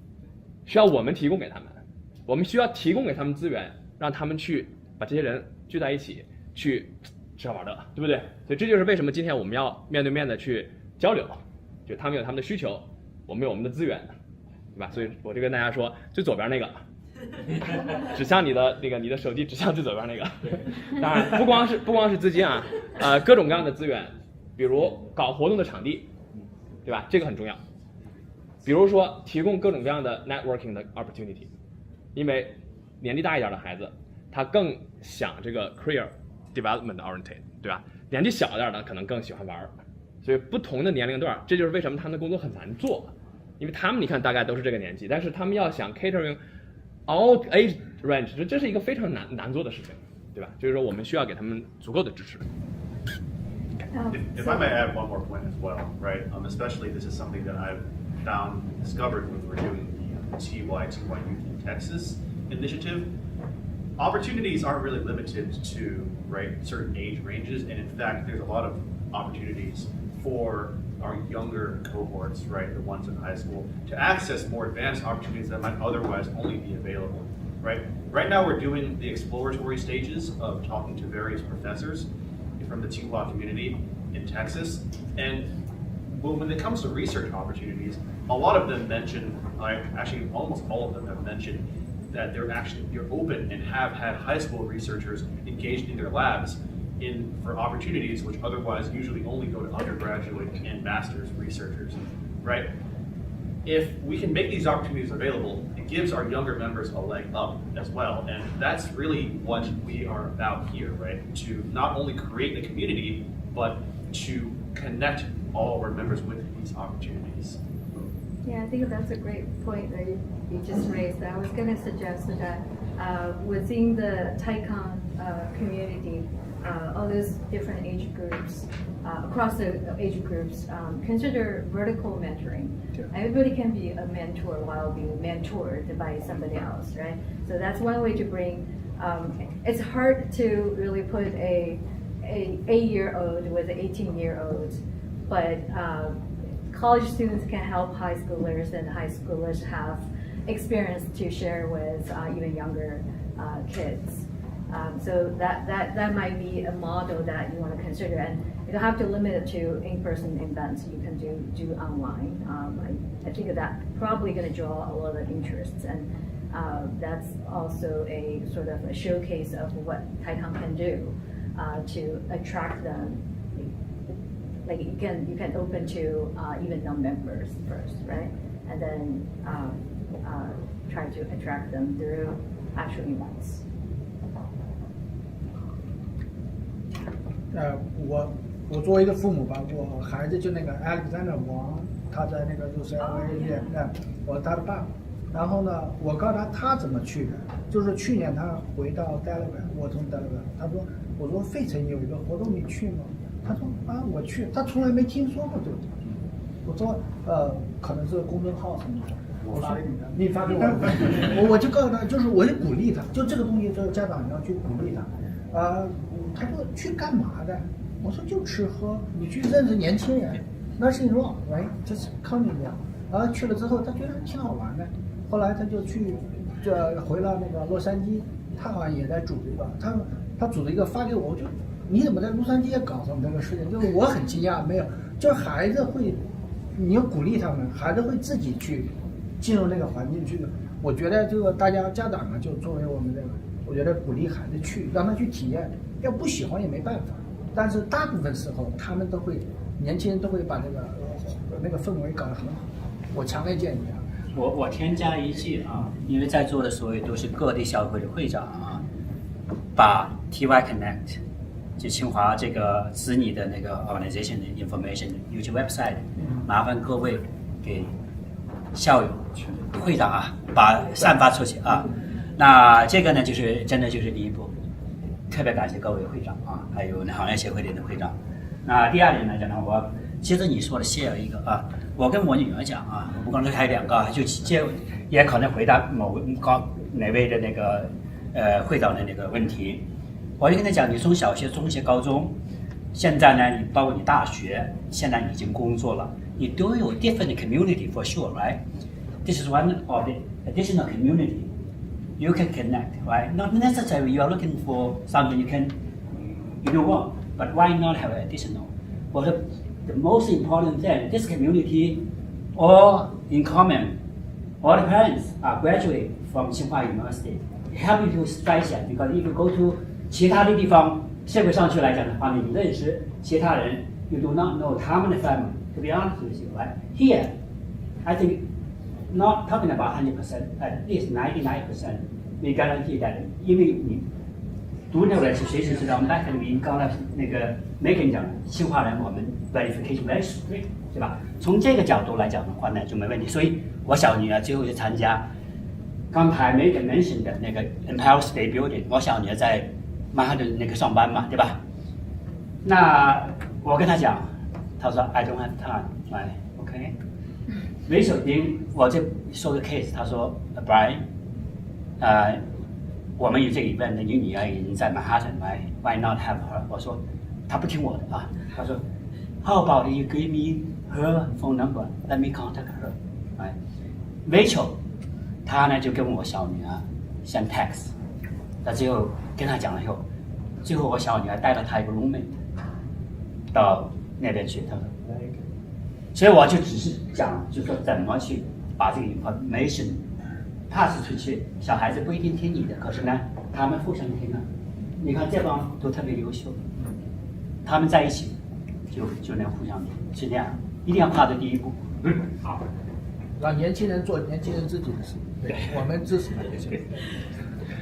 需要我们提供给他们，我们需要提供给他们资源，让他们去把这些人聚在一起去吃喝玩乐，对不对？所以这就是为什么今天我们要面对面的去交流，就他们有他们的需求，我们有我们的资源，对吧？所以我就跟大家说，最左边那个，指向你的手机指向最左边那个。当然，不光是资金啊，各种各样的资源，比如搞活动的场地，对吧？这个很重要。比如说提供各种各样的 networking 的 opportunity， 因为年纪大一点的孩子，他更想这个 career development oriented， 对吧？年纪小一点的可能更喜欢玩。所以不同的年龄段，这就是为什么他们的工作很难做，因为他们你看大概都是这个年纪，但是他们要想 catering all age range， 这是一个非常难做的事情，对吧？就是说我们需要给他们足够的支持。If I may add one more point as well, right? Especially this is something that I've discovered when we're doing the TY2Y Youth in Texas initiative. Opportunities aren't really limited to certain age ranges, and in fact, there's a lot of opportunities for our younger cohorts, right, the ones in high school, to access more advanced opportunities that might otherwise only be available, right? Right now we're doing the exploratory stages of talking to various professors from the Tsinghua community in Texas, and when it comes to research opportunities, a lot of them mention, actually almost all of them have mentioned that they're open and have had high school researchers engaged in their labs for opportunities which otherwise usually only go to undergraduate and master's researchers, right? If we can make these opportunities available, it gives our younger members a leg up as well, and that's really what we are about here, right? To not only create the community, but to connect all of our members with these opportunities. Yeah, I think that's a great point that you just raised. I was going to suggest that within the TaiCon community, all those different age groups, across the age groups, consider vertical mentoring. Sure. Everybody can be a mentor while being mentored by somebody else, right? So that's one way to bring, it's hard to really put a 8-year-old with an 18-year-old, but college students can help high schoolers, and high schoolers have experience to share with even younger kids. So that might be a model that you want to consider, and you don't have to limit it to in-person events. You can do online. I think that probably going to draw a lot of interest, and that's also a sort of a showcase of what Taikang can do to attract them. Like you can open to even non-members first, right? And then try to attract them through actual events. 我作为一个父母吧，我孩子就那个 Alexander 王，他在那个UCLA 医院，我是他的爸爸。然后呢，我告诉他怎么去的，就是去年他回到 Delaware， 我从 Delaware， 他说，我说费城有一个活动你去吗？他说啊我去，他从来没听说过这个。我说可能是公众号什么的。我发给你的，你发给我，我就告诉他，就是我就鼓励他，就这个东西，这个家长要去鼓励他。他说去干嘛的？我说就吃喝，你去认识年轻人。Nothing wrong, right? Just coming there. 然后去了之后，他觉得挺好玩的。后来他就去，回了那个洛杉矶，他好像也在组一个，他组了一个发给我，我就你怎么在洛杉矶也搞上这个事情？就是我很惊讶，没有，就是孩子会，你要鼓励他们，孩子会自己去进入那个环境去。我觉得这个大家家长啊，就作为我们这个，我觉得鼓励孩子去，让他去体验，要不喜欢也没办法。但是大部分时候，他们都会，年轻人都会把那个氛围搞得很好。我强烈建议啊。我添加一句啊，因为在座的所有都是各地校会的会长啊，把 TY Connect 就清华这个子女的那个 organization 的 information YouTube website， 麻烦各位给校友会长啊，把散发出去啊。那这个呢，就是真的就是第一步，特别感谢各位会长啊，还有行业协会的会长。那第二点来讲呢，我接着你说的 share 一个啊，我跟我女儿讲啊，我刚才还有两个，就也可能回答哪位的那个会长的那个问题。我就跟他讲，你从小学、中学、高中，现在呢，你包括你大学，现在你已经工作了，你都有 different community for sure, right? This is one of the additional community you can connect, right? Not necessarily you are looking for something you don't want, but why not have additional? Well, the most important thing, this community, all in common, all the parents are graduate from Tsinghua University. Help you to strike that, because if you go to 其他的地方，社会上去来讲的话，你认识其他人 ，you do not know 他们的 family. To be honest with you, right? Here, I think not talking about 100%, at least 99%, we guarantee that 因为你读那人是随时知道，我们大概你刚才那个没跟你讲，清华人我们 verification very strict， 对吧？从这个角度来讲的话呢，就没问题。所以我小女儿最后就参加刚才没跟 mention 的那个 Empire State Building， 我小女儿在曼哈顿那个上班嘛，对吧？那我跟她讲，她说 I don't have time， 来 ，OK。没手丁，我就说个 case， 她说 Brian， 我们有这个 event， 你女儿已经在曼哈顿， why not have her？ 我说她不听我的啊，她说 How about you give me her phone number? Let me contact her。Rachel， 她呢就跟我小女儿 send text， 那最后跟她讲了以后，最后我小女儿带了她一个 roommate 到那边去，她说，所以我就只是讲，就说怎么去把这个 information pass 出去，小孩子不一定听你的，可是呢，他们互相听啊。你看这帮都特别优秀，他们在一起就能互相听，是这样，一定要踏的第一步。好，让年轻人做年轻人自己的事，对，我们支持他就行。